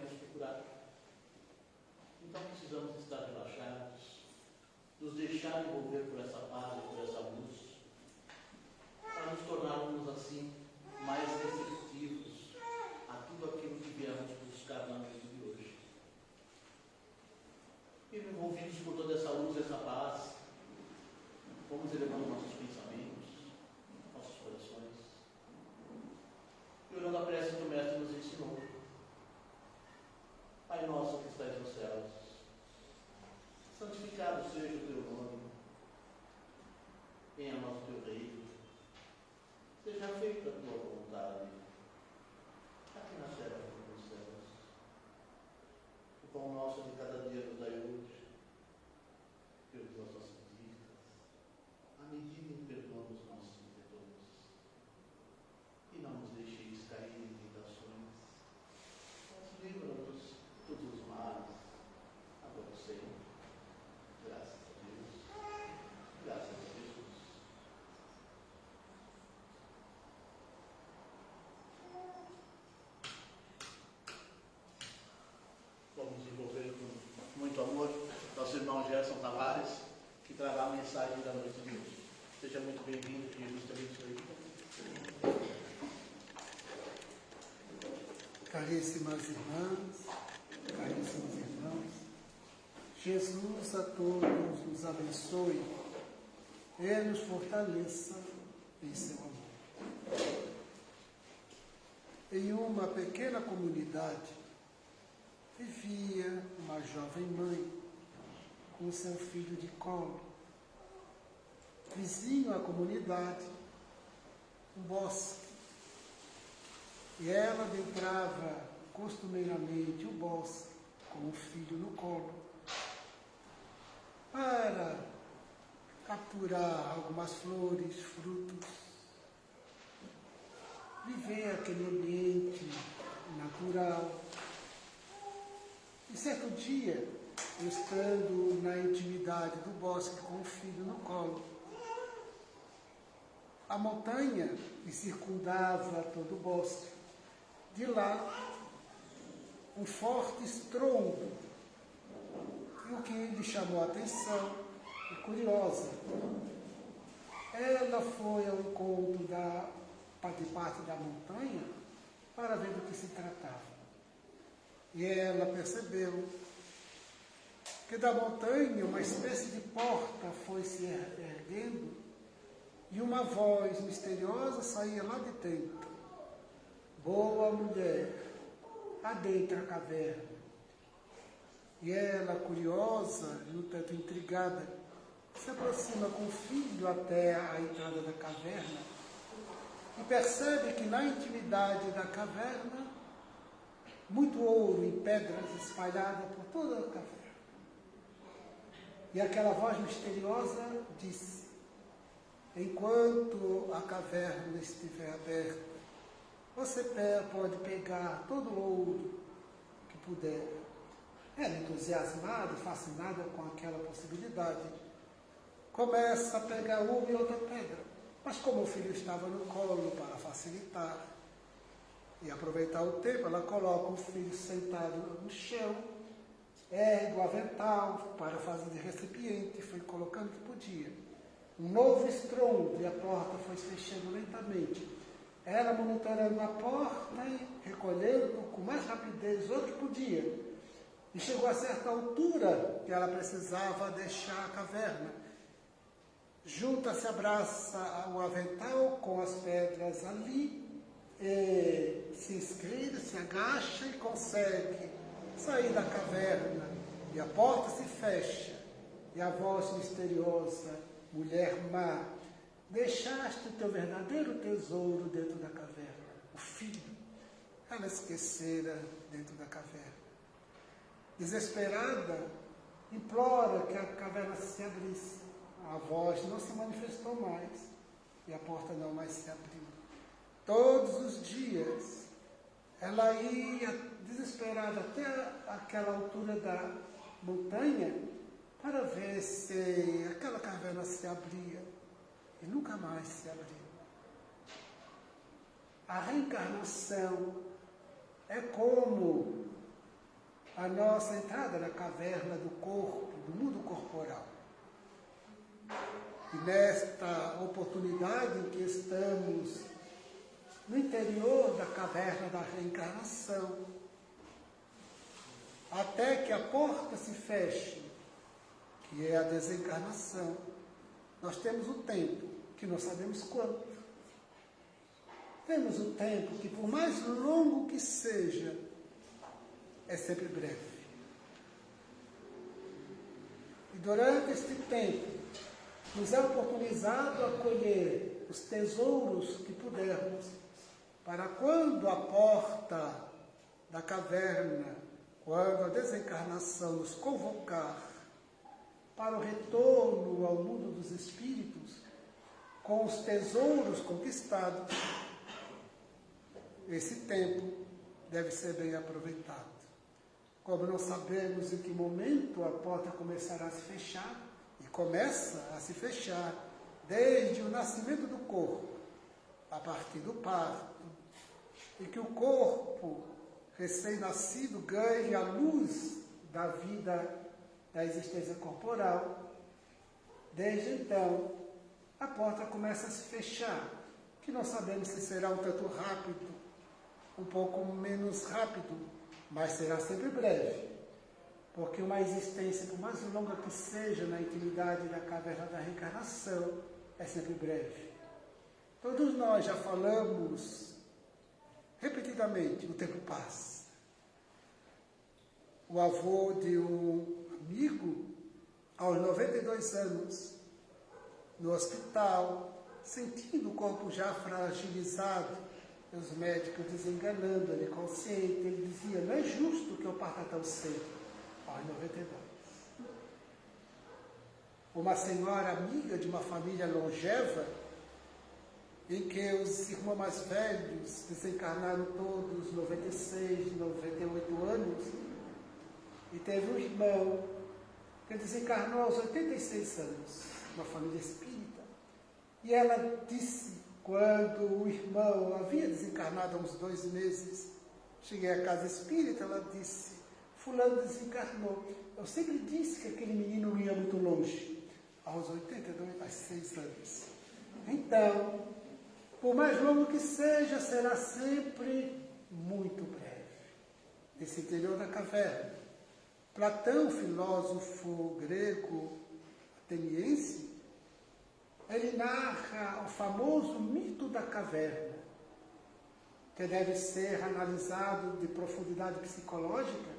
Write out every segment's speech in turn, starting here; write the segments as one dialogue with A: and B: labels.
A: viemos procurar. Então precisamos estar relaxados, nos deixar envolver por essa paz e por essa luz, para nos tornarmos assim mais receptivos a tudo aquilo que viemos buscar na noite de hoje. E envolvidos por toda essa luz, essa paz, vamos elevando nossos pensamentos, nossos corações, e orando a prece que o Mestre nos ensinou. Pai nosso que estais nos céus, santificado seja o teu nome, venha a nós o teu reino, seja feita a tua vontade, aqui na terra como nos céus. O pão nosso de cada dia nos dai hoje, perdoa as nossas dívidas, à medida em que perdoamos os nossos devedores. E não nos deixeis cair em tentações, mas livra-nos de todos os males. Agora, Senhor, graças a Deus, graças a Jesus. Vamos envolver com muito amor nosso irmão Gerson Tavares, que trará a mensagem da noite de hoje. Seja muito bem-vindo, que Jesus te abençoe.
B: Caríssimas irmãs, caríssimos irmãos, Jesus a todos nos abençoe e nos fortaleça em seu amor. Em uma pequena comunidade, vivia uma jovem mãe com seu filho de colo. Vizinho à comunidade, um bosque. E ela adentrava costumeiramente o bosque com o filho no colo para capturar algumas flores, frutos, viver aquele ambiente natural. E certo dia, estando na intimidade do bosque com o filho no colo, a montanha que circundava todo o bosque, de lá, um forte estrondo, e o que lhe chamou a atenção, e curiosa, ela foi ao encontro de parte da montanha para ver do que se tratava. E ela percebeu que da montanha uma espécie de porta foi se erguendo e uma voz misteriosa saía lá de dentro. Boa mulher, adentra a caverna. E ela, curiosa e um tanto intrigada, se aproxima com o filho até a entrada da caverna e percebe que na intimidade da caverna, muito ouro em pedras espalhadas por toda a caverna. E aquela voz misteriosa disse: enquanto a caverna estiver aberta, você pode pegar todo o ouro que puder. Ela, entusiasmada e fascinada com aquela possibilidade, começa a pegar uma e outra pedra. Mas como o filho estava no colo, para facilitar e aproveitar o tempo, ela coloca o filho sentado no chão, ergue o avental para fazer de recipiente e foi colocando o que podia. Um novo estrondo e a porta foi se fechando lentamente. Ela monitorando a porta e recolhendo com mais rapidez o que podia. E chegou a certa altura que ela precisava deixar a caverna. Junta, se abraça o avental com as pedras ali, e se inscreve, se agacha e consegue sair da caverna. E a porta se fecha. E a voz misteriosa: mulher má, deixaste o teu verdadeiro tesouro dentro da caverna, o filho. Ela esquecera dentro da caverna. Desesperada, implora que a caverna se abrisse. A voz não se manifestou mais e a porta não mais se abriu. Todos os dias, ela ia desesperada até aquela altura da montanha para ver se aquela caverna se abria. E nunca mais se abriu. A reencarnação é como a nossa entrada na caverna do corpo, do mundo corporal. E nesta oportunidade em que estamos no interior da caverna da reencarnação, até que a porta se feche, que é a desencarnação, nós temos o tempo, que não sabemos quanto. Temos o tempo que, por mais longo que seja, é sempre breve. E durante este tempo, nos é oportunizado a colher os tesouros que pudermos, para quando a porta da caverna, quando a desencarnação nos convocar para o retorno ao mundo dos espíritos, com os tesouros conquistados, esse tempo deve ser bem aproveitado. Como não sabemos em que momento a porta começará a se fechar, e começa a se fechar desde o nascimento do corpo, a partir do parto, e que o corpo recém-nascido ganhe a luz da vida, da existência corporal, desde então a porta começa a se fechar, que não sabemos se será um tanto rápido, um pouco menos rápido, mas será sempre breve, porque uma existência, por mais longa que seja na intimidade da caverna da reencarnação, é sempre breve. Todos nós já falamos repetidamente, o tempo passa. O avô de um amigo, aos 92 anos, no hospital, sentindo o corpo já fragilizado, os médicos desenganando ele consciente, ele dizia, não é justo que eu parta tão cedo, aos 92. Uma senhora amiga de uma família longeva, em que os irmãos mais velhos desencarnaram todos 96, 98 anos, e teve um irmão que desencarnou aos 86 anos, uma família espírita, e ela disse, quando o irmão havia desencarnado há uns 2 meses, cheguei à casa espírita, ela disse, fulano desencarnou. Eu sempre disse que aquele menino ia muito longe, aos 86 anos. Então, por mais longo que seja, será sempre muito breve. Esse interior da caverna. Platão, filósofo grego ateniense, ele narra o famoso mito da caverna, que deve ser analisado de profundidade psicológica.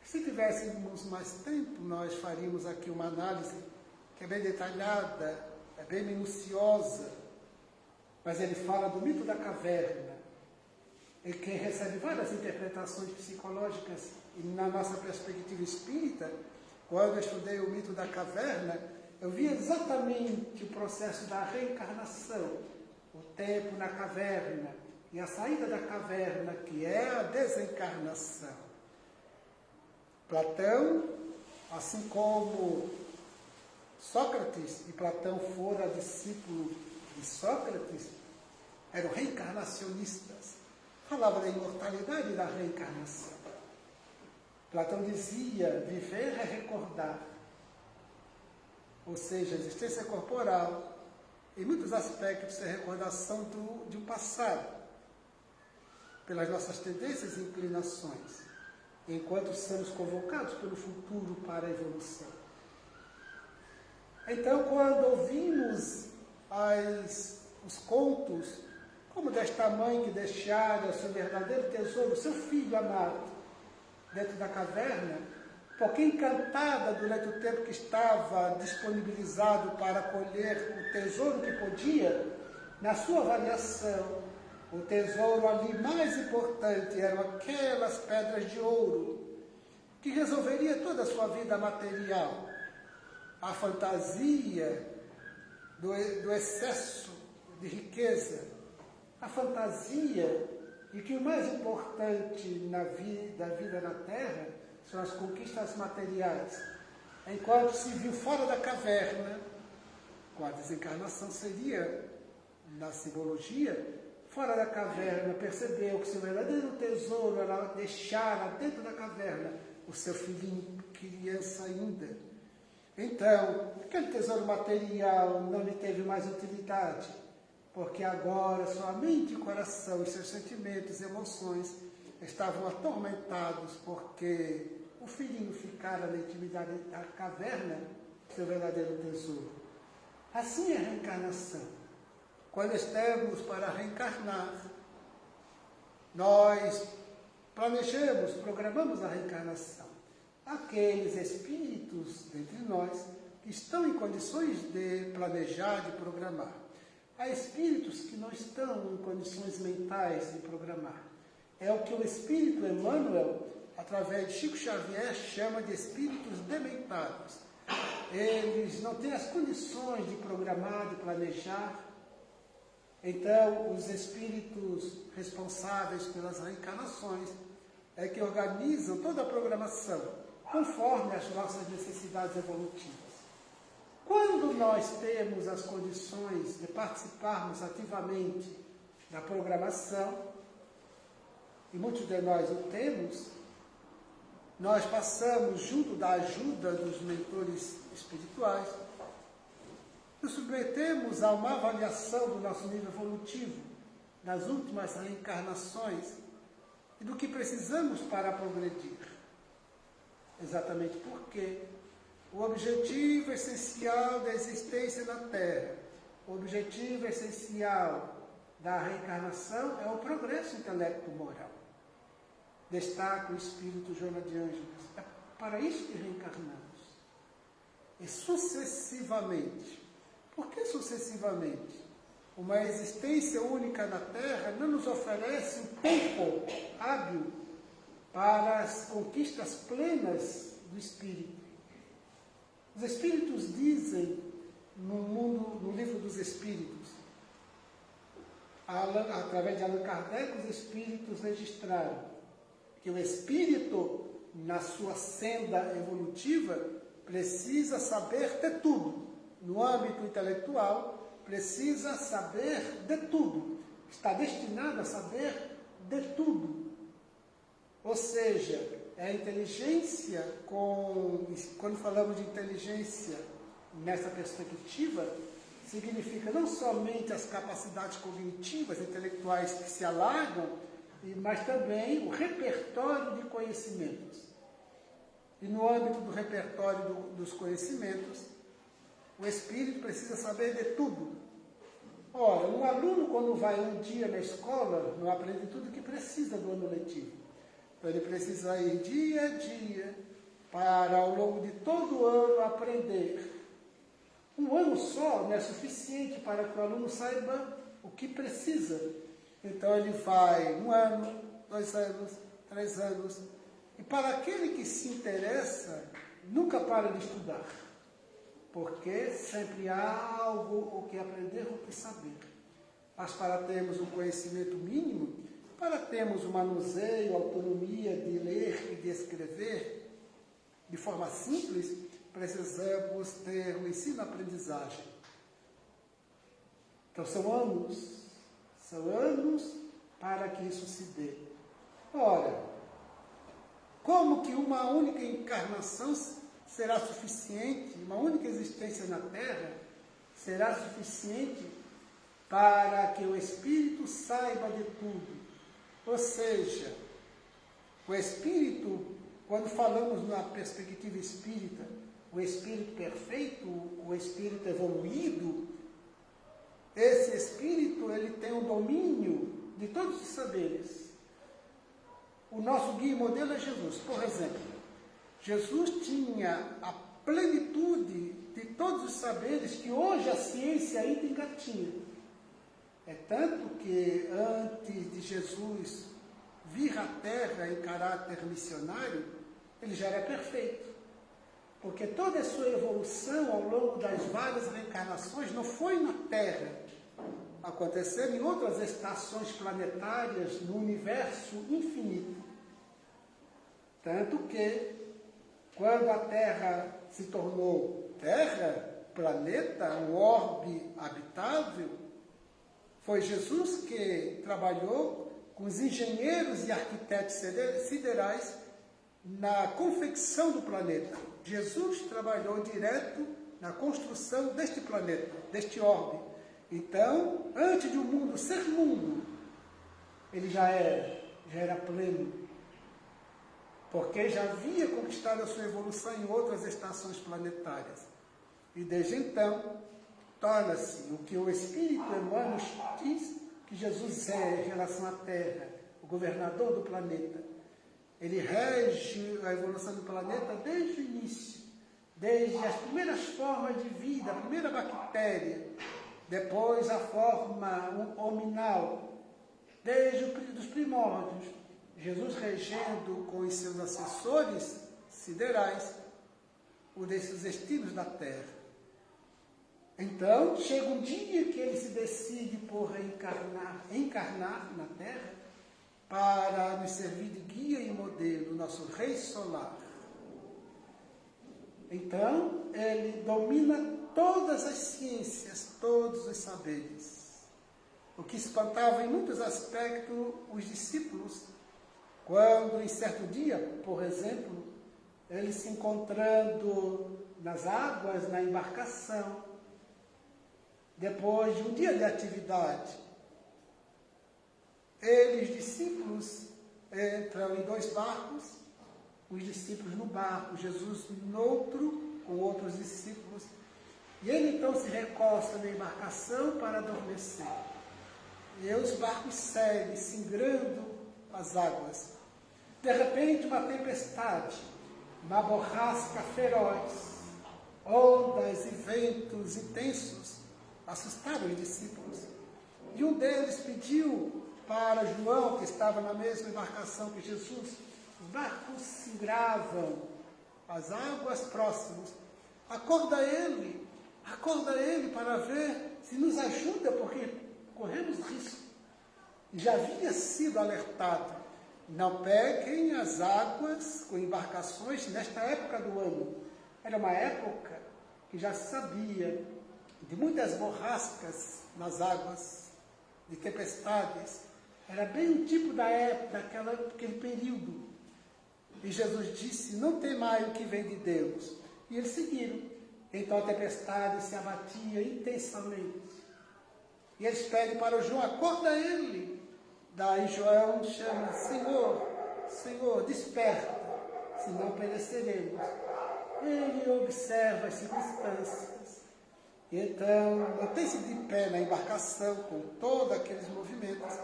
B: Se tivéssemos mais tempo, nós faríamos aqui uma análise que é bem detalhada, é bem minuciosa, mas ele fala do mito da caverna, e que recebe várias interpretações psicológicas, e na nossa perspectiva espírita, quando eu estudei o mito da caverna, eu vi exatamente o processo da reencarnação, o tempo na caverna e a saída da caverna, que é a desencarnação. Platão, assim como Sócrates, e Platão fora discípulo de Sócrates, eram reencarnacionistas, falavam da imortalidade e da reencarnação. Platão dizia, viver é recordar. Ou seja, a existência corporal, em muitos aspectos, é recordação de um passado, pelas nossas tendências e inclinações, enquanto somos convocados pelo futuro para a evolução. Então, quando ouvimos os contos, como desta mãe que deixara o seu verdadeiro tesouro, seu filho amado, dentro da caverna, porque encantada durante o tempo que estava disponibilizado para colher o tesouro que podia, na sua avaliação, o tesouro ali mais importante eram aquelas pedras de ouro, que resolveria toda a sua vida material. A fantasia do excesso de riqueza, a fantasia de que o mais importante na vida na Terra são as conquistas materiais. Enquanto se viu fora da caverna, com a desencarnação seria, na simbologia, fora da caverna, percebeu que seu verdadeiro tesouro era deixar lá dentro da caverna o seu filhinho, criança ainda. Então, aquele tesouro material não lhe teve mais utilidade, porque agora sua mente, coração e seus sentimentos e emoções estavam atormentados porque o filhinho ficara na intimidade da caverna, seu verdadeiro tesouro. Assim é a reencarnação. Quando estamos para reencarnar, nós planejamos, programamos a reencarnação. Aqueles espíritos dentre nós que estão em condições de planejar, de programar. Há espíritos que não estão em condições mentais de programar. É o que o espírito Emmanuel, através de Chico Xavier, chama de espíritos dementados. Eles não têm as condições de programar, de planejar. Então, os espíritos responsáveis pelas reencarnações é que organizam toda a programação, conforme as nossas necessidades evolutivas. Quando nós temos as condições de participarmos ativamente da programação, e muitos de nós o temos, nós passamos, junto da ajuda dos mentores espirituais, nos submetemos a uma avaliação do nosso nível evolutivo, das últimas reencarnações e do que precisamos para progredir. Exatamente porque o objetivo essencial da existência na Terra, o objetivo essencial da reencarnação é o progresso intelecto-moral. Destaca o Espírito Joana de Ângeles. É para isso que reencarnamos. E sucessivamente. Por que sucessivamente? Uma existência única na Terra não nos oferece um tempo hábil para as conquistas plenas do Espírito. Os Espíritos dizem, no livro dos Espíritos, através de Allan Kardec, os Espíritos registraram que o Espírito, na sua senda evolutiva, precisa saber de tudo. No âmbito intelectual, precisa saber de tudo. Está destinado a saber de tudo. Ou seja, é a inteligência, quando falamos de inteligência nessa perspectiva, significa não somente as capacidades cognitivas, intelectuais que se alargam, mas também o repertório de conhecimentos. E no âmbito do repertório dos conhecimentos, o espírito precisa saber de tudo. Ora, um aluno, quando vai um dia na escola, não aprende tudo o que precisa do ano letivo. Então, ele precisa ir dia a dia para, ao longo de todo o ano, aprender. Um ano só não é suficiente para que o aluno saiba o que precisa. Então, ele vai 1 ano, 2 anos, 3 anos. E para aquele que se interessa, nunca para de estudar. Porque sempre há algo o que aprender ou que saber. Mas para termos um conhecimento mínimo, para termos o manuseio, a autonomia de ler e de escrever de forma simples, precisamos ter o ensino-aprendizagem. Então são anos para que isso se dê. Ora, como que uma única encarnação será suficiente, uma única existência na Terra será suficiente para que o Espírito saiba de tudo? Ou seja, o Espírito, quando falamos na perspectiva espírita, o Espírito perfeito, o Espírito evoluído, esse Espírito ele tem o domínio de todos os saberes. O nosso guia e modelo é Jesus. Por exemplo, Jesus tinha a plenitude de todos os saberes que hoje a ciência ainda engatinha. É tanto que antes de Jesus vir à Terra em caráter missionário, ele já era perfeito. Porque toda a sua evolução ao longo das várias reencarnações não foi na Terra. Aconteceram em outras estações planetárias no universo infinito. Tanto que, quando a Terra se tornou Terra, planeta, um orbe habitável, Foi Jesus que trabalhou com os engenheiros e arquitetos siderais na confecção do planeta. Jesus trabalhou direto na construção deste planeta, deste orbe. Então, antes de o mundo ser mundo, ele já era pleno, porque já havia conquistado a sua evolução em outras estações planetárias. E desde então, torna-se o que o Espírito Emmanuel diz que Jesus é em relação à Terra, o governador do planeta. Ele rege a evolução do planeta desde o início, desde as primeiras formas de vida, a primeira bactéria, depois a forma hominal, desde os primórdios, Jesus regendo com os seus assessores siderais os destinos da Terra. Então, chega um dia que ele se decide por encarnar na Terra para nos servir de guia e modelo, nosso Rei Solar. Então, ele domina todas as ciências, todos os saberes. O que espantava em muitos aspectos os discípulos, quando em certo dia, por exemplo, ele se encontrando nas águas, na embarcação, depois de um dia de atividade, os discípulos entram em 2 barcos, os discípulos no barco, Jesus no outro, com outros discípulos, e ele então se recosta na embarcação para adormecer. E os barcos seguem, singrando as águas. De repente, uma tempestade, uma borrasca feroz, ondas e ventos intensos assustaram os discípulos. E um deles pediu para João, que estava na mesma embarcação que Jesus, os barcos singravam as águas próximas. Acorda ele para ver se nos ajuda, porque corremos risco. Já havia sido alertado, não peguem as águas com embarcações nesta época do ano. Era uma época que já se sabia de muitas borrascas nas águas, de tempestades. Era bem o tipo da época, daquele período. E Jesus disse, não temai o que vem de Deus. E eles seguiram. Então a tempestade se abatia intensamente. E eles pedem para o João, acorda ele. Daí João chama, Senhor, desperta, senão pereceremos. Ele observa as circunstâncias. Então, mantém-se de pé na embarcação, com todos aqueles movimentos,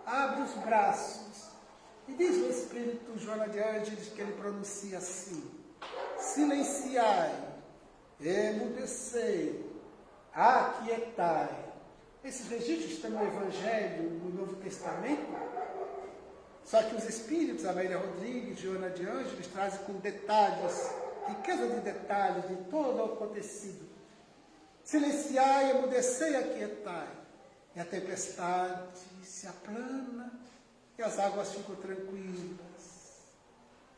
B: abre os braços, e diz o Espírito Joana de Ângeles que ele pronuncia assim, silenciai, emudecei, aquietai. Esses registros estão no Evangelho, no Novo Testamento, só que os Espíritos, Amélia Rodrigues, Joana de Ângeles, trazem com detalhes, riqueza de detalhes de todo o acontecido. Silenciai, emudecei, aquietai. E a tempestade se aplana e as águas ficam tranquilas.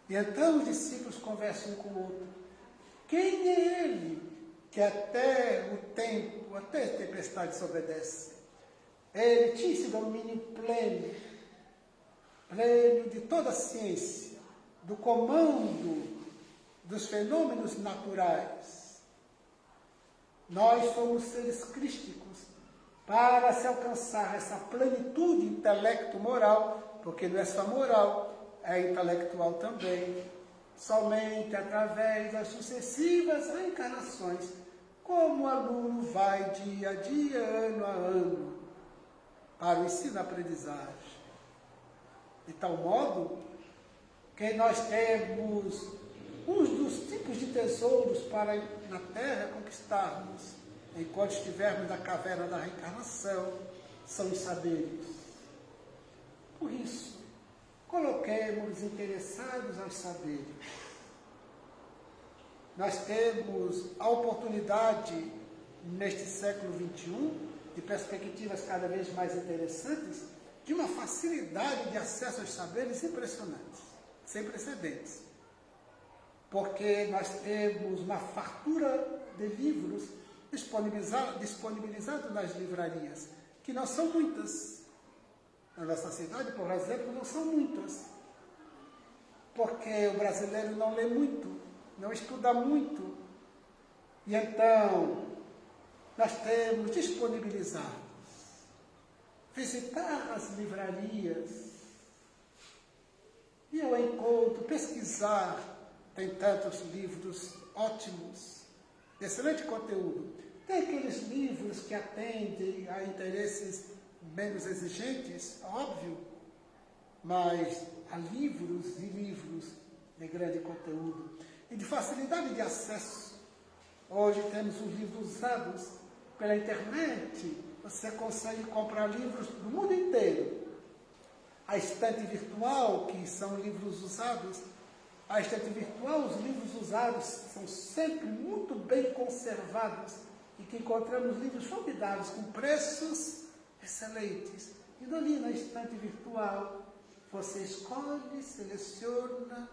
B: E então os discípulos conversam um com o outro. Quem é ele que até o tempo, até a tempestade se obedece? Ele tinha esse domínio pleno de toda a ciência, do comando dos fenômenos naturais. Nós somos seres crísticos para se alcançar essa plenitude intelecto-moral, porque não é só moral, é intelectual também, somente através das sucessivas reencarnações, como o aluno vai dia a dia, ano a ano, para o ensino-aprendizagem. De tal modo que nós temos uns dos tipos de tesouros para na Terra conquistarmos, enquanto estivermos na caverna da reencarnação, são os saberes. Por isso, coloquemos interessados aos saberes. Nós temos a oportunidade, neste século XXI, de perspectivas cada vez mais interessantes, de uma facilidade de acesso aos saberes impressionantes, sem precedentes. Porque nós temos uma fartura de livros disponibilizados nas livrarias. que não são muitas. Na nossa cidade, por exemplo, não são muitas. Porque o brasileiro não lê muito, não estuda muito. E então, nós temos disponibilizados, visitar as livrarias, ir ao encontro, pesquisar. Tem tantos livros ótimos, de excelente conteúdo. Tem aqueles livros que atendem a interesses menos exigentes, óbvio, mas há livros e livros de grande conteúdo e de facilidade de acesso. Hoje temos os livros usados pela internet, você consegue comprar livros do mundo inteiro. A estante virtual, que são livros usados, a estante virtual, os livros usados são sempre muito bem conservados e que encontramos livros formidáveis, com preços excelentes. E ali na estante virtual, você escolhe, seleciona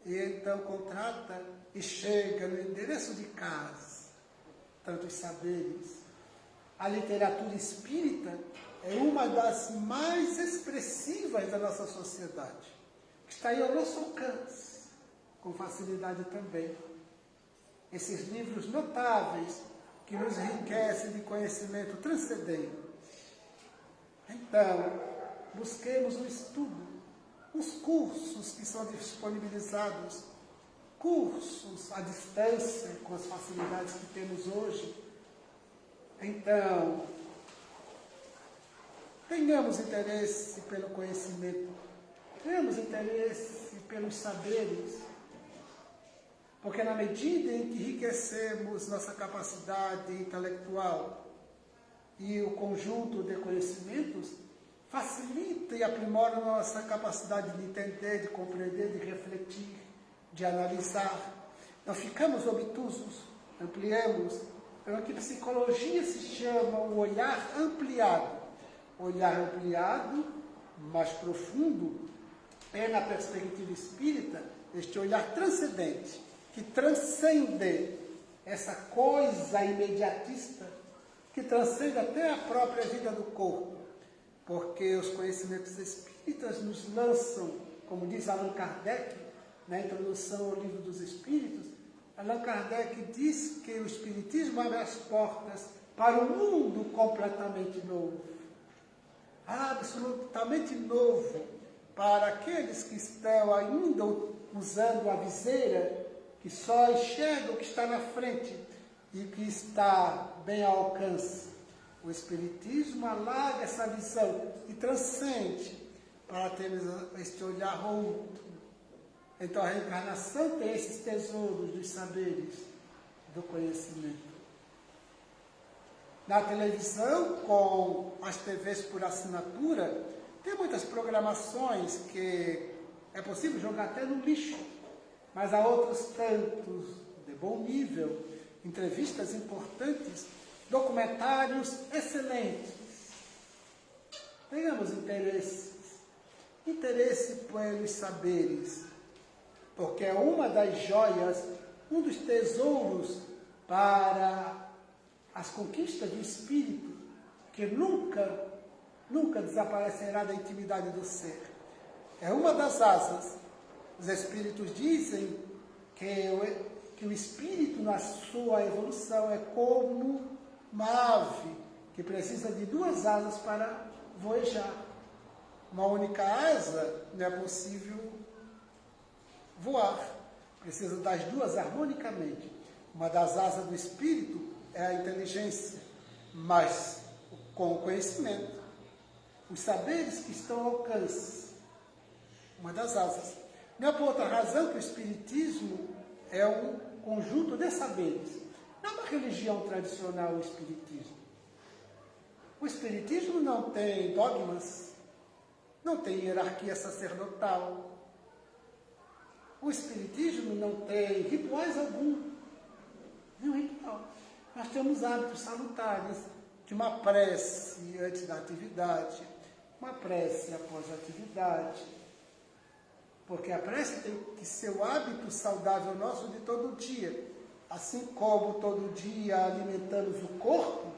B: e então contrata e chega no endereço de casa. Tantos saberes. A literatura espírita é uma das mais expressivas da nossa sociedade. Está aí ao nosso alcance, com facilidade também. Esses livros notáveis que nos enriquecem de conhecimento transcendente. Então, busquemos o estudo, os cursos que são disponibilizados, cursos à distância, com as facilidades que temos hoje. Então, tenhamos interesse pelo conhecimento, tenhamos interesse pelos saberes, porque na medida em que enriquecemos nossa capacidade intelectual e o conjunto de conhecimentos, facilita e aprimora nossa capacidade de entender, de compreender, de refletir, de analisar. Não ficamos obtusos, ampliamos. Então, que psicologia se chama o olhar ampliado. Olhar ampliado, mais profundo, é na perspectiva espírita, este olhar transcendente, que transcende essa coisa imediatista, que transcende até a própria vida do corpo. Porque os conhecimentos espíritas nos lançam, como diz Allan Kardec, na introdução ao Livro dos Espíritos, Allan Kardec diz que o Espiritismo abre as portas para um mundo completamente novo. Absolutamente novo para aqueles que estão ainda usando a viseira, que só enxergam o que está na frente e que está bem ao alcance. O Espiritismo alarga essa visão e transcende para termos este olhar outro. Então a reencarnação tem esses tesouros dos saberes, do conhecimento. Na televisão, com as TVs por assinatura, tem muitas programações que é possível jogar até no lixo, mas há outros tantos de bom nível, entrevistas importantes, documentários excelentes. Tenhamos interesse pelos saberes, porque é uma das joias, um dos tesouros para as conquistas do espírito, que nunca desaparecerá da intimidade do ser. É uma das asas. Os espíritos dizem que o espírito, na sua evolução, é como uma ave que precisa de duas asas para voejar. Uma única asa não é possível voar. Precisa das duas harmonicamente. Uma das asas do espírito é a inteligência, mas com o conhecimento. Os saberes que estão ao alcance. Uma das asas. Não é por outra razão que o espiritismo é um conjunto de saberes. Não é uma religião tradicional o espiritismo. O espiritismo não tem dogmas, não tem hierarquia sacerdotal. O espiritismo não tem rituais algum. Nenhum ritual. Nós temos hábitos salutares de uma prece antes da atividade, uma prece após a atividade. Porque a prece tem que ser o hábito saudável nosso de todo dia. Assim como todo dia alimentamos o corpo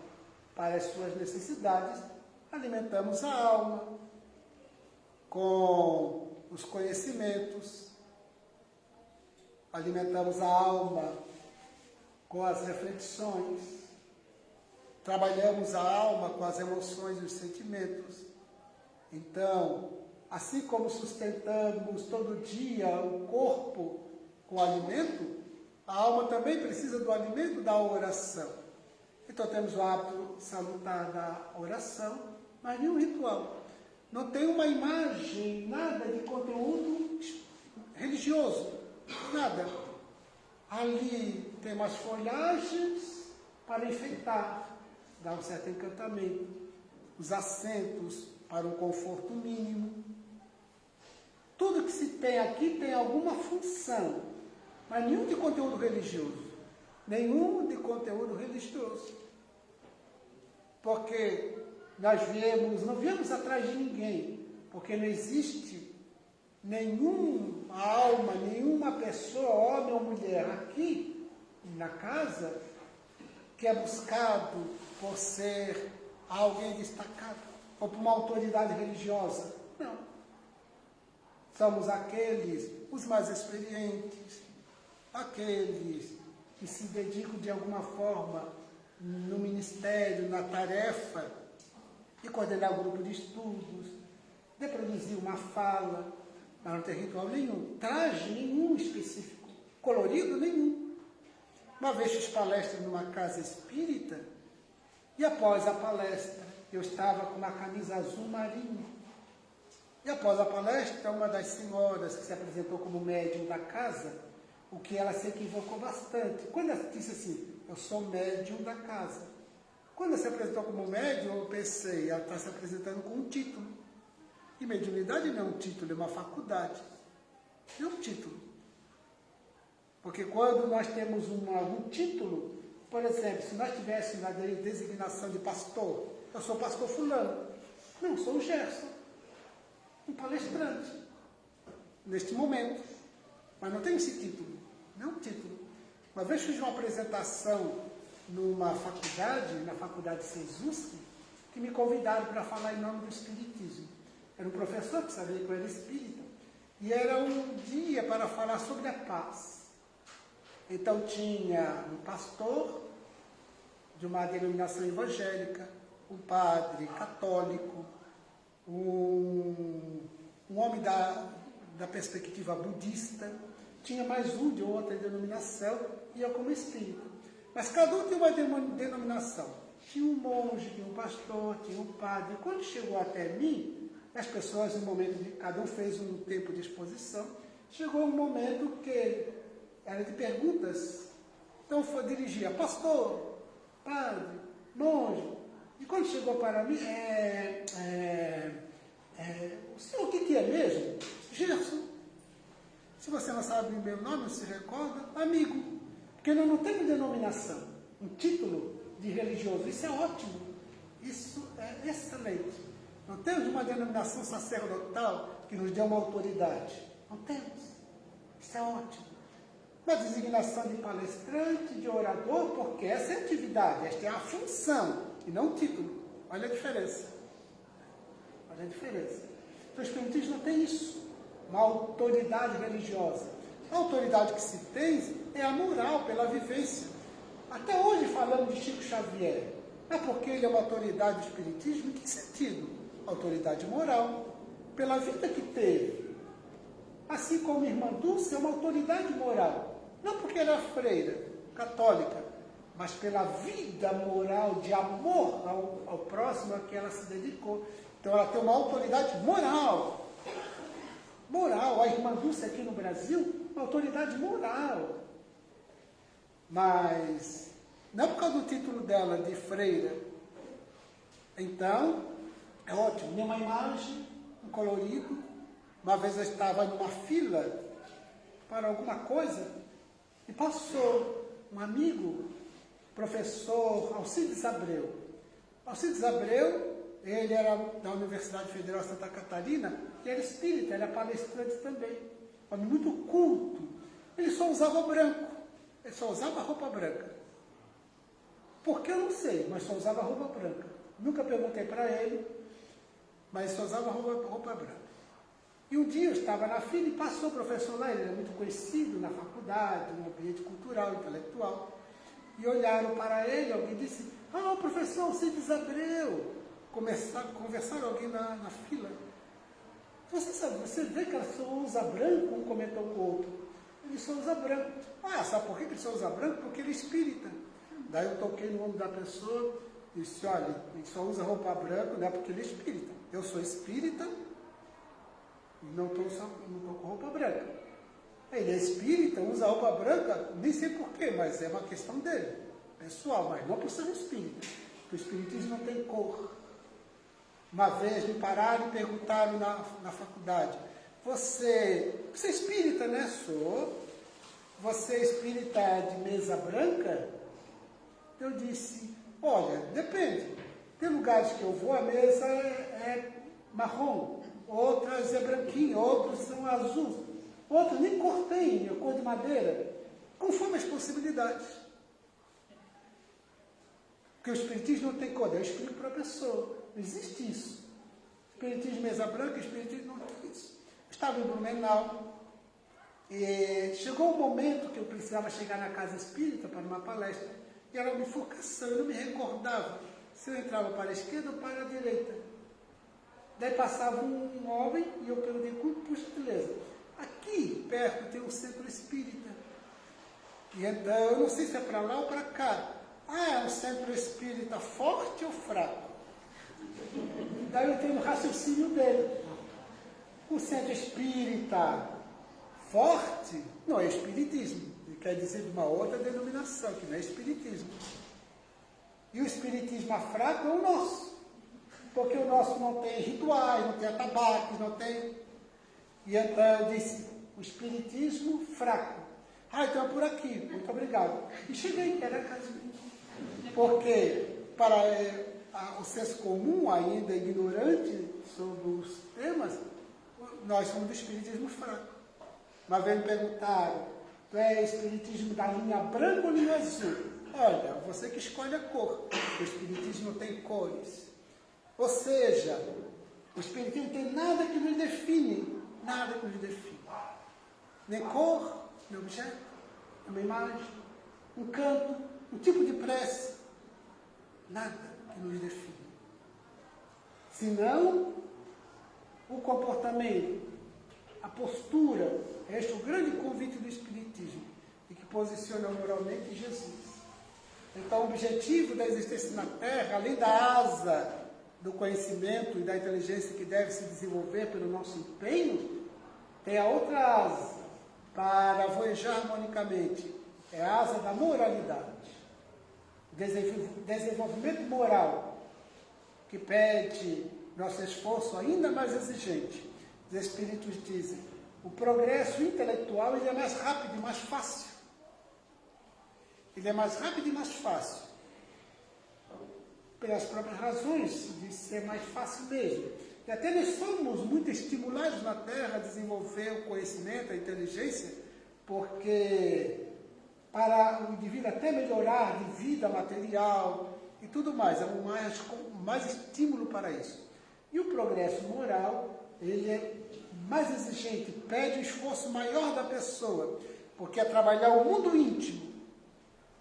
B: para as suas necessidades, alimentamos a alma com os conhecimentos, alimentamos a alma com as reflexões, trabalhamos a alma com as emoções e os sentimentos. Então, assim como sustentamos todo dia o corpo com alimento, a alma também precisa do alimento da oração. Então temos o hábito salutar da oração, mas nenhum ritual. Não tem uma imagem, nada de conteúdo religioso, nada. Ali tem umas folhagens para enfeitar, dar um certo encantamento. Os assentos para um conforto mínimo. Tudo que se tem aqui tem alguma função, mas nenhum de conteúdo religioso. Nenhum de conteúdo religioso. Porque nós não viemos atrás de ninguém, porque não existe nenhuma alma, nenhuma pessoa, homem ou mulher, aqui na casa, que é buscado por ser alguém destacado, ou por uma autoridade religiosa. Não. Somos aqueles, os mais experientes, aqueles que se dedicam de alguma forma no ministério, na tarefa de coordenar o grupo de estudos, de produzir uma fala, mas não tem ritual nenhum, traje nenhum específico, colorido nenhum. Uma vez fiz palestra numa casa espírita e após a palestra eu estava com uma camisa azul marinho. E após a palestra, uma das senhoras que se apresentou como médium da casa, o que ela se equivocou bastante. Quando ela disse assim, eu sou médium da casa. Quando ela se apresentou como médium, eu pensei, ela está se apresentando com um título. E mediunidade não é um título, é uma faculdade. É um título. Porque quando nós temos algum título, por exemplo, se nós tivéssemos a designação de pastor, eu sou pastor fulano. Não, sou o Gerson, um palestrante, neste momento. Mas não tem esse título, não é um título. Uma vez fiz uma apresentação numa faculdade, na faculdade Sezuski, que me convidaram para falar em nome do Espiritismo. Era um professor que sabia que eu era espírita, e era um dia para falar sobre a paz. Então tinha um pastor de uma denominação evangélica, um padre católico, um homem da perspectiva budista, tinha mais um de outra denominação, e eu como espírita. Mas cada um tinha uma denominação. Tinha um monge, tinha um pastor, tinha um padre. E quando chegou até mim, as pessoas, no momento de cada um fez um tempo de exposição, chegou um momento que era de perguntas. Então eu dirigia, pastor, padre, monge. E quando chegou para mim, o senhor o que é mesmo? Gerson. Se você não sabe o meu nome, não se recorda, amigo. Porque nós não temos denominação, um título de religioso. Isso é ótimo. Isso é excelente. Não temos uma denominação sacerdotal que nos dê uma autoridade. Não temos. Isso é ótimo. Uma designação de palestrante, de orador, porque essa é a atividade, esta é a função, e não o título. Olha a diferença. Olha a diferença. Então, o Espiritismo não tem isso. Uma autoridade religiosa. A autoridade que se tem é a moral, pela vivência. Até hoje falamos de Chico Xavier. É porque ele é uma autoridade do Espiritismo? Em que sentido? Autoridade moral, pela vida que teve. Assim como a irmã Dulce é uma autoridade moral. Não porque ela é freira, católica, mas pela vida moral de amor ao próximo a que ela se dedicou. Então ela tem uma autoridade moral. Moral. A irmã Dulce aqui no Brasil, uma autoridade moral. Mas não é por causa do título dela de freira. Então, é ótimo. Tem uma imagem, um colorido. Uma vez eu estava numa fila para alguma coisa e passou um amigo, professor Alcides Abreu. Alcides Abreu, ele era da Universidade Federal de Santa Catarina, e era espírita, era palestrante também. Homem muito culto. Ele só usava branco. Ele só usava roupa branca. Por que eu não sei, mas só usava roupa branca. Nunca perguntei para ele mas só usava roupa branca. E um dia eu estava na fila e passou o professor lá, ele era muito conhecido na faculdade, no ambiente cultural, intelectual. E olharam para ele, alguém disse, professor, Cides Abreu. Conversaram alguém na fila. Você vê que ela só usa branco, um comentou com o outro. Ele só usa branco. Sabe por que ele só usa branco? Porque ele é espírita. Daí eu toquei no ombro da pessoa e disse, olha, ele só usa roupa branca, não é porque ele é espírita. Eu sou espírita e não estou com roupa branca. Ele é espírita, usa roupa branca, nem sei porquê, mas é uma questão dele, pessoal, mas não por ser um espírita. O espiritismo não tem cor. Uma vez me pararam e perguntaram na faculdade, você é espírita, né? Sou. Você é espírita de mesa branca? Eu disse, olha, depende. Tem lugares que eu vou, a mesa é marrom, outras é branquinha, outros são azuis, outros nem cor tem, é cor de madeira, conforme as possibilidades. Porque o espiritismo não tem cor, eu explico para a pessoa, não existe isso. Espiritismo mesa branca, espiritismo não tem isso. Eu estava em Blumenau, e chegou um momento que eu precisava chegar na casa espírita para uma palestra, e era uma bifurcação, eu não me recordava se eu entrava para a esquerda ou para a direita. Daí passava um homem e eu perguntei, por gentileza, aqui perto tem um centro espírita. E então, eu não sei se é para lá ou para cá. É um centro espírita forte ou fraco? Daí eu entrei no raciocínio dele. O centro espírita forte não é espiritismo. Ele quer dizer de uma outra denominação, que não é espiritismo. E o espiritismo fraco é o nosso. Porque o nosso não tem rituais, não tem atabaques, não tem... E então eu disse, o espiritismo fraco. Então é por aqui, muito obrigado. E cheguei, era a casa. Porque para o senso comum, ainda ignorante sobre os temas, nós somos do espiritismo fraco. Uma vez me perguntaram, tu é espiritismo da linha branca ou linha azul? Olha, você que escolhe a cor. O espiritismo não tem cores. Ou seja, o espiritismo não tem nada que nos define. Nada que nos define. Nem cor, nem objeto, uma imagem, um canto, um tipo de prece. Nada que nos define. Senão, o comportamento, a postura, este é o grande convite do espiritismo, e que posiciona moralmente Jesus. Então, o objetivo da existência na Terra, além da asa do conhecimento e da inteligência que deve se desenvolver pelo nosso empenho, tem a outra asa para voejar harmonicamente, é a asa da moralidade. Desenvolvimento moral, que pede nosso esforço ainda mais exigente. Os espíritos dizem, o progresso intelectual ele é mais rápido e mais fácil. Ele é mais rápido e mais fácil. Pelas próprias razões de ser mais fácil mesmo. E até nós somos muito estimulados na Terra a desenvolver o conhecimento, a inteligência, porque para o indivíduo até melhorar de vida material e tudo mais, é mais estímulo para isso. E o progresso moral, ele é mais exigente, pede um esforço maior da pessoa, porque é trabalhar o mundo íntimo.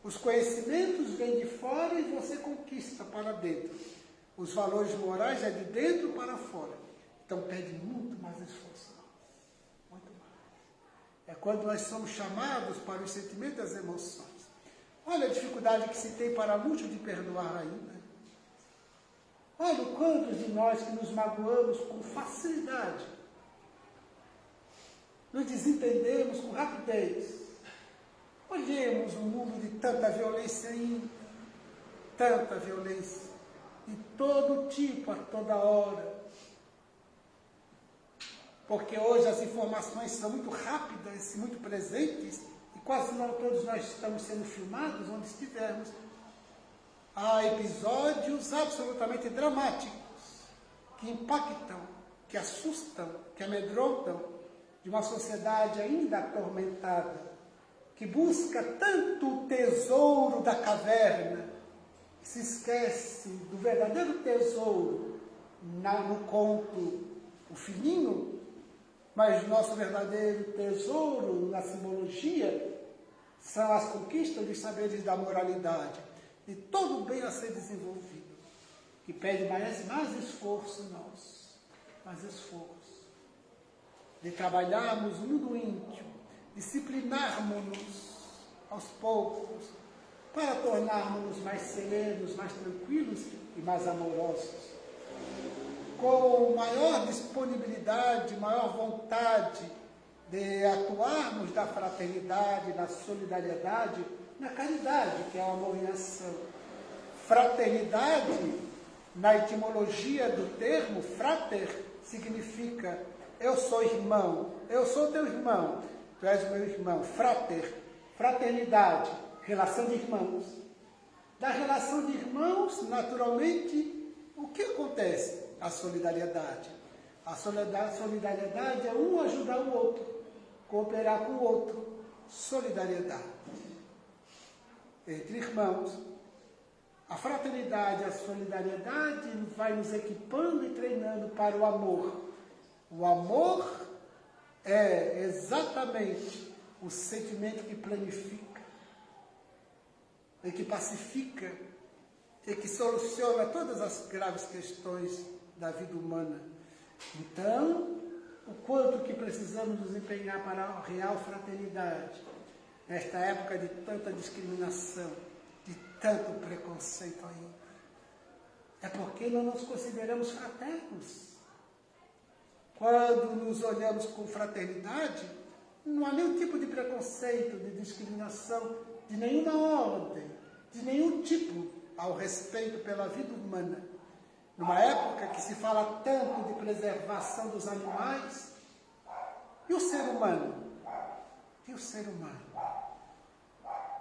B: Os conhecimentos vêm de fora e você conquista para dentro. Os valores morais é de dentro para fora. Então pede muito mais esforço. Muito mais. É quando nós somos chamados para os sentimentos e as emoções. Olha a dificuldade que se tem para muitos de perdoar ainda. Olha o quantos de nós que nos magoamos com facilidade. Nos desentendemos com rapidez. Olhemos um mundo de tanta violência ainda, tanta violência, de todo tipo, a toda hora. Porque hoje as informações são muito rápidas e muito presentes, e quase não todos nós estamos sendo filmados onde estivermos. Há episódios absolutamente dramáticos, que impactam, que assustam, que amedrontam, de uma sociedade ainda atormentada, que busca tanto o tesouro da caverna, que se esquece do verdadeiro tesouro no conto o filhinho, mas nosso verdadeiro tesouro na simbologia são as conquistas dos saberes da moralidade e todo o bem a ser desenvolvido, que pede mais esforço nosso, mais esforço, de trabalharmos no mundo íntimo, disciplinarmos-nos aos poucos, para tornarmos mais serenos, mais tranquilos e mais amorosos, com maior disponibilidade, maior vontade de atuarmos na fraternidade, na solidariedade, na caridade, que é o amor em ação. Fraternidade, na etimologia do termo, frater, significa eu sou irmão, eu sou teu irmão, tu és meu irmão. Frater, fraternidade, relação de irmãos. Da relação de irmãos, naturalmente, o que acontece? A solidariedade. A solidariedade é um ajudar o outro, cooperar com o outro. Solidariedade. Entre irmãos. A fraternidade, a solidariedade vai nos equipando e treinando para o amor. O amor é exatamente o sentimento que planifica, e que pacifica, e que soluciona todas as graves questões da vida humana. Então, o quanto que precisamos nos empenhar para a real fraternidade, nesta época de tanta discriminação, de tanto preconceito ainda. É porque não nos consideramos fraternos. Quando nos olhamos com fraternidade, não há nenhum tipo de preconceito, de discriminação, de nenhuma ordem, de nenhum tipo ao respeito pela vida humana. Numa época que se fala tanto de preservação dos animais, e o ser humano? E o ser humano?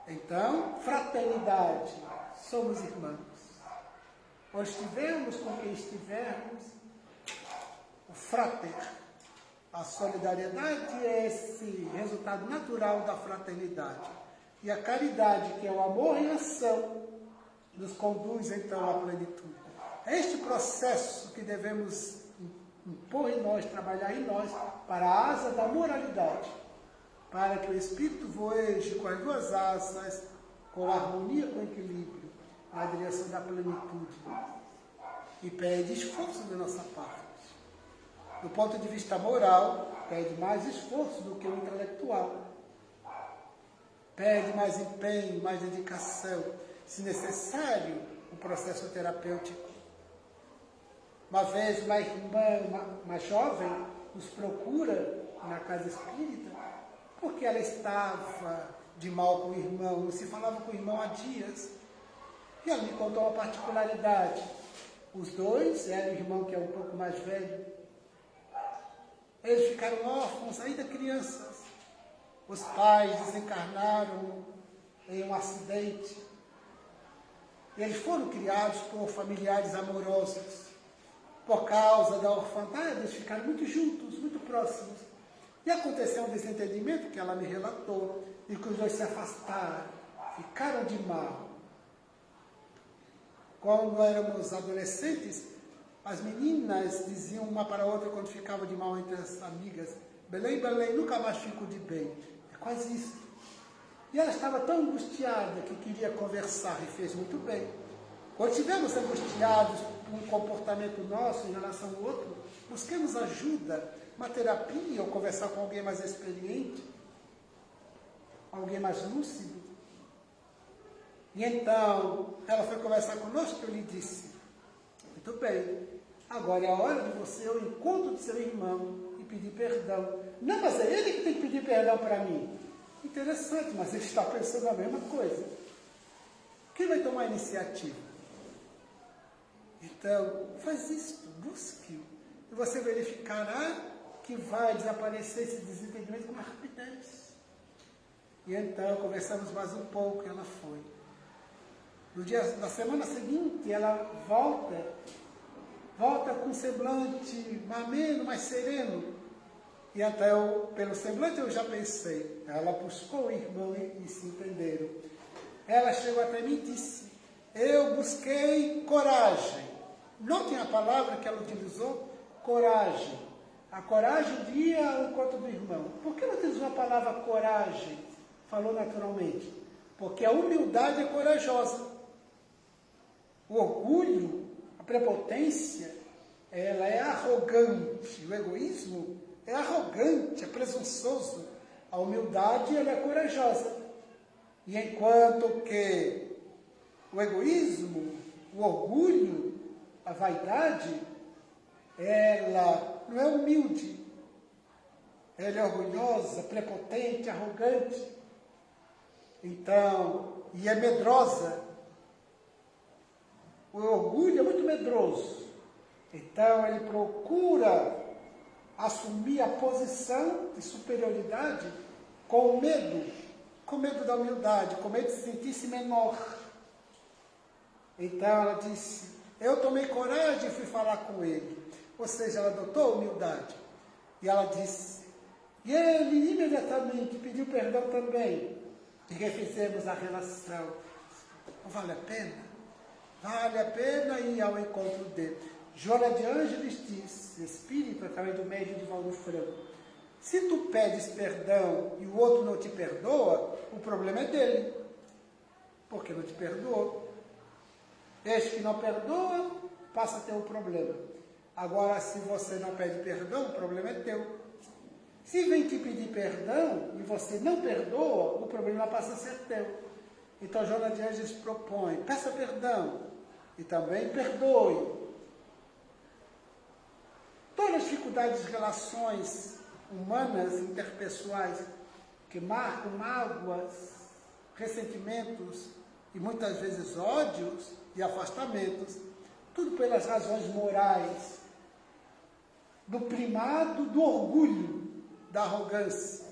B: Então, fraternidade, somos irmãos. Onde estivermos, com quem estivermos, o frater, a solidariedade é esse resultado natural da fraternidade. E a caridade, que é o amor em ação, nos conduz então à plenitude. É este processo que devemos impor em nós, trabalhar em nós, para a asa da moralidade, para que o espírito voeje com as duas asas, com harmonia, com equilíbrio, na direção da plenitude. E pede esforço da nossa parte. Do ponto de vista moral, pede mais esforço do que o intelectual. Pede mais empenho, mais dedicação, se necessário, o processo terapêutico. Uma vez uma irmã, uma jovem, nos procura na casa espírita, porque ela estava de mal com o irmão, não se falava com o irmão há dias. E ela me contou uma particularidade. Os dois, ela e o irmão que é um pouco mais velho, eles ficaram órfãos ainda crianças. Os pais desencarnaram em um acidente. E eles foram criados por familiares amorosos. Por causa da orfandade, eles ficaram muito juntos, muito próximos. E aconteceu um desentendimento que ela me relatou, e que os dois se afastaram, ficaram de mal. Quando éramos adolescentes, as meninas diziam uma para a outra quando ficavam de mal entre as amigas: Belém, Belém, nunca mais fico de bem. É quase isso. E ela estava tão angustiada que queria conversar e fez muito bem. Quando estivermos angustiados por um comportamento nosso em relação ao outro, busquemos ajuda, uma terapia ou conversar com alguém mais experiente, alguém mais lúcido. E então, ela foi conversar conosco e eu lhe disse: muito bem, agora é a hora de você ir ao encontro do seu irmão e pedir perdão. Não, mas é ele que tem que pedir perdão para mim. Interessante, mas ele está pensando a mesma coisa. Quem vai tomar a iniciativa? Então, faz isso, busque-o. E você verificará que vai desaparecer esse desentendimento com uma rapidez. E então, conversamos mais um pouco e ela foi. Na semana seguinte, ela volta com um semblante mais ameno, mais sereno. E então, pelo semblante, eu já pensei. Ela buscou o irmão e se entenderam. Ela chegou até mim e disse: eu busquei coragem Notem a palavra que ela utilizou, coragem. A coragem de ir ao encontro do irmão. Por que ela utilizou a palavra coragem? Falou naturalmente. Porque a humildade é corajosa. O orgulho, a prepotência, ela é arrogante. O egoísmo é arrogante, é presunçoso. A humildade, ela é corajosa. E enquanto que o egoísmo, o orgulho, a vaidade, ela não é humilde. Ela é orgulhosa, prepotente, arrogante. Então, e é medrosa. O orgulho é muito medroso. Então, ele procura assumir a posição de superioridade com medo da humildade, com medo de sentir-se menor. Então, ela disse, eu tomei coragem e fui falar com ele. Ou seja, ela adotou a humildade. E ela disse, e ele imediatamente pediu perdão também. E refizemos a relação. Não vale a pena? Vale a pena ir ao encontro dele. Joana de Ângeles diz, espírito, através do médium de Valdo Franco, se tu pedes perdão e o outro não te perdoa, o problema é dele. Porque não te perdoou. Este que não perdoa, passa a ter um problema. Agora, se você não pede perdão, o problema é teu. Se vem te pedir perdão e você não perdoa, o problema passa a ser teu. Então, Joana de Ângeles propõe, peça perdão e também perdoe. Todas as dificuldades de relações humanas, interpessoais, que marcam mágoas, ressentimentos e muitas vezes ódios e afastamentos, tudo pelas razões morais, do primado do orgulho, da arrogância.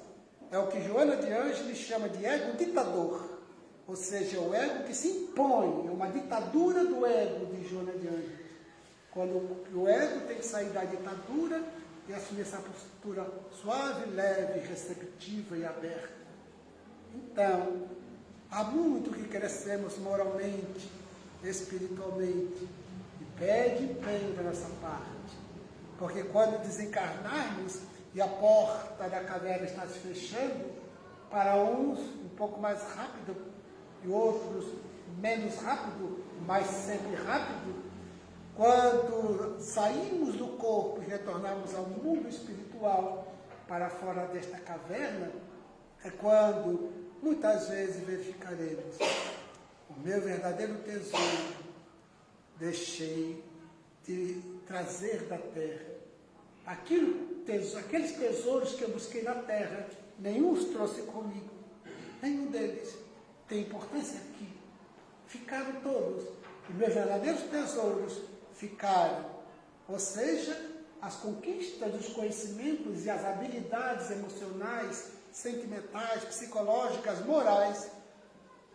B: É o que Joana de Ângeles chama de ego ditador, ou seja, o ego que se impõe, é uma ditadura do ego de Joana de Ângeles. Quando o ego tem que sair da ditadura e assumir essa postura suave, leve, receptiva e aberta. Então, há muito que crescemos moralmente, espiritualmente, e pede empenho da nossa parte. Porque quando desencarnarmos e a porta da caverna está se fechando, para uns um pouco mais rápido e outros menos rápido, mas sempre rápido, quando saímos do corpo e retornarmos ao mundo espiritual, para fora desta caverna, é quando muitas vezes verificaremos o meu verdadeiro tesouro deixei de trazer da terra. Aqueles tesouros que eu busquei na terra, nenhum os trouxe comigo. Nenhum deles tem importância aqui. Ficaram todos. E meus verdadeiros tesouros ficaram. Ou seja, as conquistas dos conhecimentos e as habilidades emocionais, sentimentais, psicológicas, morais,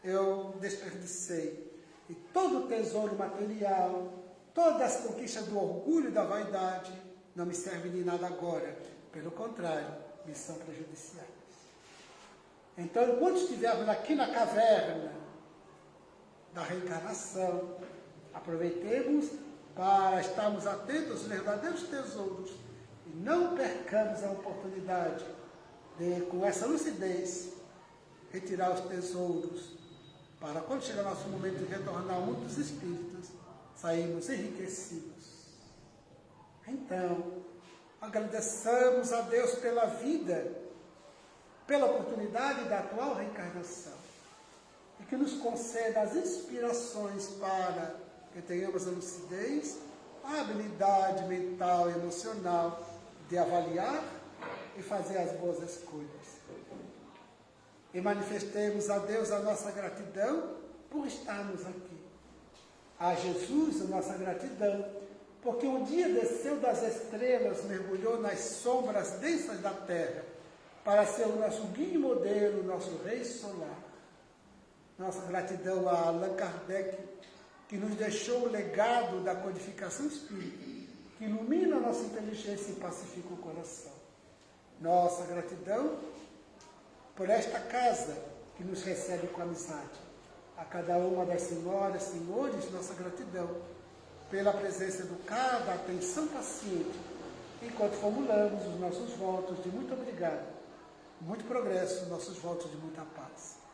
B: eu desperdicei. E todo o tesouro material, todas as conquistas do orgulho e da vaidade, não me servem de nada agora. Pelo contrário, me são prejudiciais. Então, enquanto estivermos aqui na caverna da reencarnação, aproveitemos para estarmos atentos aos verdadeiros tesouros e não percamos a oportunidade de, com essa lucidez, retirar os tesouros, para quando chegar o nosso momento de retornar ao mundo dos espíritos, sairmos enriquecidos. Então, agradeçamos a Deus pela vida, pela oportunidade da atual reencarnação, e que nos conceda as inspirações para que tenhamos a lucidez, a habilidade mental e emocional de avaliar e fazer as boas escolhas. E manifestemos a Deus a nossa gratidão por estarmos aqui. A Jesus a nossa gratidão, porque um dia desceu das estrelas, mergulhou nas sombras densas da terra, para ser o nosso guia e modelo, o nosso rei solar. Nossa gratidão a Allan Kardec, que nos deixou o legado da codificação espírita, que ilumina a nossa inteligência e pacifica o coração. Nossa gratidão por esta casa que nos recebe com amizade. A cada uma das senhoras, senhores, nossa gratidão. pela presença educada, atenção paciente, enquanto formulamos os nossos votos de muito obrigado, muito progresso, nossos votos de muita paz.